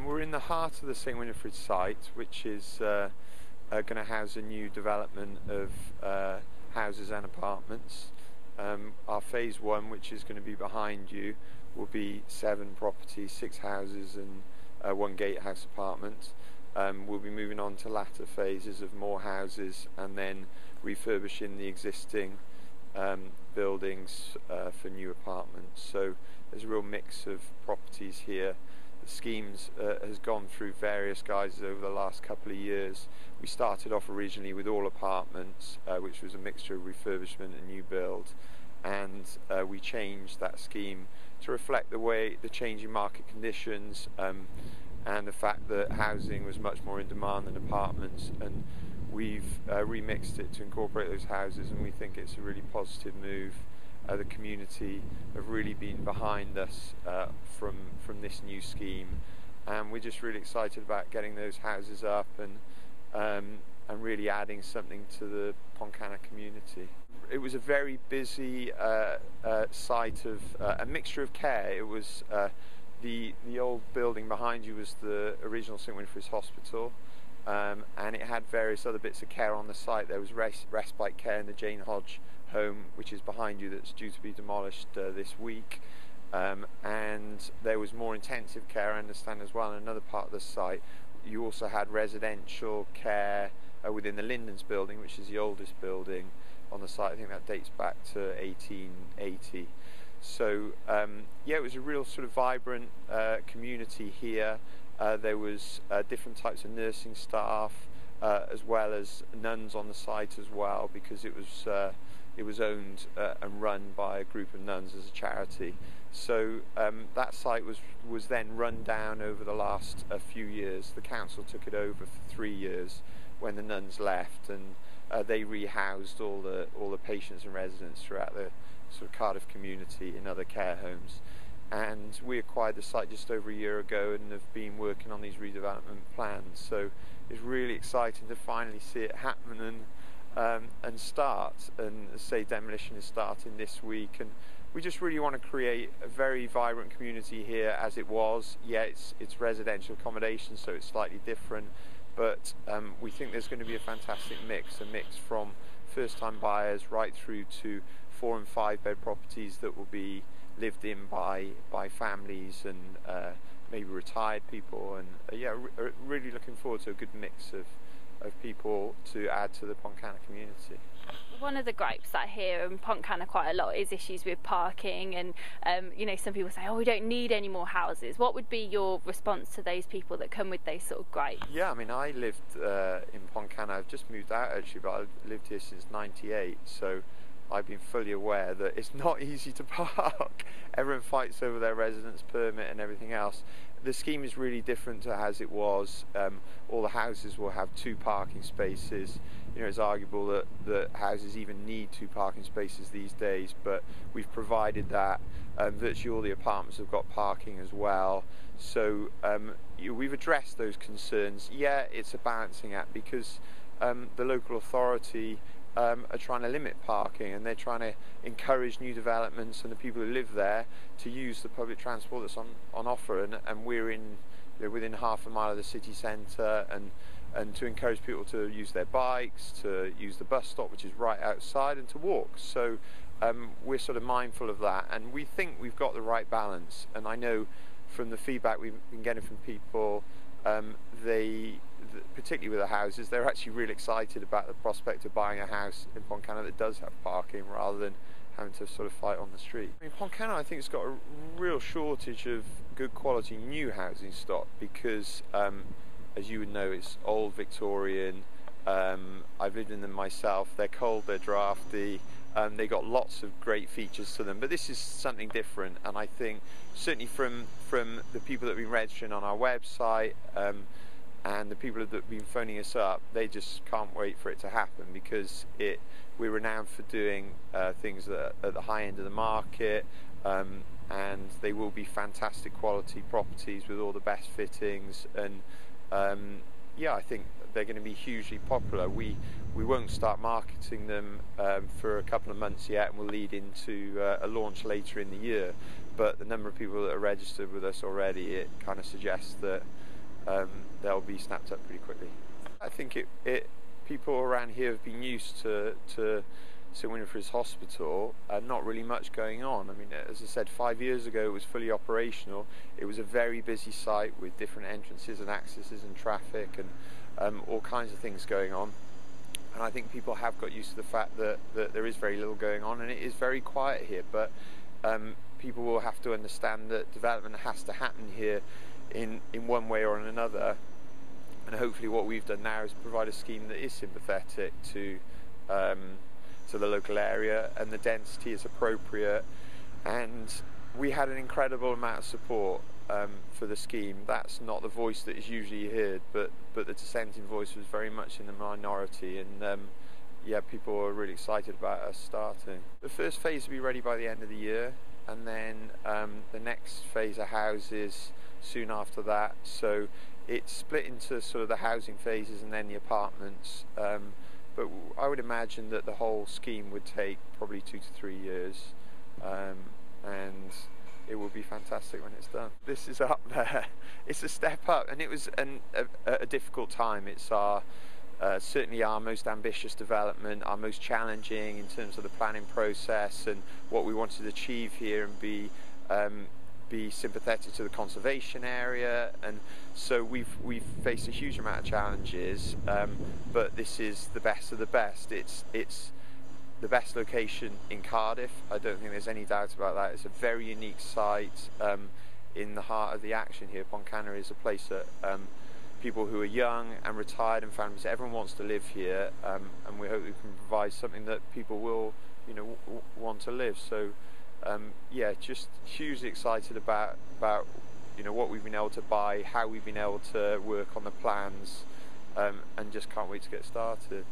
We're in the heart of the St Winefride site, which is going to house a new development of houses and apartments. Our phase 1, which is going to be behind you, will be 7 properties, 6 houses and 1 gatehouse apartment. We'll be moving on to latter phases of more houses and then refurbishing the existing buildings for new apartments. So there's a real mix of properties here. The schemes has gone through various guises over the last couple of years. We started off originally with all apartments, which was a mixture of refurbishment and new build, and we changed that scheme to reflect the changing market conditions and the fact that housing was much more in demand than apartments, and we've remixed it to incorporate those houses, and we think it's a really positive move. The community have really been behind us from this new scheme, and we're just really excited about getting those houses up and really adding something to the Pontcanna community. It was a very busy site of a mixture of care. It was the old building behind you was the original St Winefride's Hospital, and it had various other bits of care on the site. There was respite care in the Jane Hodge home, which is behind you, that's due to be demolished this week, and there was more intensive care, I understand, as well in another part of the site. You also had residential care within the Lindens building, which is the oldest building on the site. I think that dates back to 1880. So yeah, it was a real sort of vibrant community here. There was different types of nursing staff, as well as nuns on the site as well, because it was owned and run by a group of nuns as a charity. So that site was then run down over the last few years. The council took it over for 3 years when the nuns left, and they rehoused all the patients and residents throughout the sort of Cardiff community in other care homes. And we acquired the site just over a year ago and have been working on these redevelopment plans. So it's really exciting to finally see it happen and start. And as I say, demolition is starting this week, and we just really want to create a very vibrant community here as it was. Yeah, it's residential accommodation, so it's slightly different, but we think there's going to be a fantastic mix from first-time buyers right through to 4- and 5-bed properties that will be lived in by families and maybe retired people, and yeah, really looking forward to a good mix of people to add to the Pontcanna community. One of the gripes that I hear in Pontcanna quite a lot is issues with parking, and you know, some people say, oh, we don't need any more houses. What would be your response to those people that come with those sort of gripes? Yeah, I mean, I lived in Pontcanna. I've just moved out actually, but I've lived here since '98, so I've been fully aware that it's not easy to park. Everyone fights over their residence permit and everything else. The scheme is really different to as it was. All the houses will have 2 parking spaces. You know, it's arguable that houses even need 2 parking spaces these days, but we've provided that. Virtually all the apartments have got parking as well. So we've addressed those concerns. Yeah, it's a balancing act because the local authority are trying to limit parking, and they're trying to encourage new developments and the people who live there to use the public transport that's on offer, and we're within half a mile of the city centre, and to encourage people to use their bikes, to use the bus stop, which is right outside, and to walk. So we're sort of mindful of that, and we think we've got the right balance. And I know from the feedback we've been getting from people, particularly with the houses, they're actually really excited about the prospect of buying a house in Pontcanna that does have parking, rather than having to sort of fight on the street. I mean, Pontcanna, I think, has got a real shortage of good quality new housing stock because, as you would know, it's old Victorian. I've lived in them myself. They're cold, they're drafty. They got lots of great features to them, but this is something different, and I think certainly from the people that have been registering on our website, and the people that have been phoning us up, they just can't wait for it to happen, because we're renowned for doing things that are at the high end of the market, and they will be fantastic quality properties with all the best fittings, and yeah, I think they're going to be hugely popular. We won't start marketing them for a couple of months yet, and we'll lead into a launch later in the year, but the number of people that are registered with us already, it kind of suggests that they'll be snapped up pretty quickly. I think people around here have been used to St Winefride's Hospital and not really much going on. I mean, as I said, 5 years ago it was fully operational. It was a very busy site with different entrances and accesses and traffic and all kinds of things going on. And I think people have got used to the fact that there is very little going on, and it is very quiet here. But people will have to understand that development has to happen here in one way or another. And hopefully what we've done now is provide a scheme that is sympathetic to the local area, and the density is appropriate. And we had an incredible amount of support for the scheme. That's not the voice that is usually heard, but the dissenting voice was very much in the minority, and yeah, people were really excited about us starting. The first phase will be ready by the end of the year, and then the next phase of houses soon after that. So it's split into sort of the housing phases and then the apartments, but I would imagine that the whole scheme would take probably 2 to 3 years, and it will be fantastic when it's done. This is up there. It's a step up, and it was a difficult time. It's certainly our most ambitious development, our most challenging in terms of the planning process and what we wanted to achieve here, and be sympathetic to the conservation area. And so we've faced a huge amount of challenges, but this is the best of the best. It's the best location in Cardiff. I don't think there's any doubt about that. It's a very unique site in the heart of the action here. Pontcanna is a place that people who are young and retired and families, everyone wants to live here, and we hope we can provide something that people will, want to live. So yeah, just hugely excited about what we've been able to buy, how we've been able to work on the plans, and just can't wait to get started.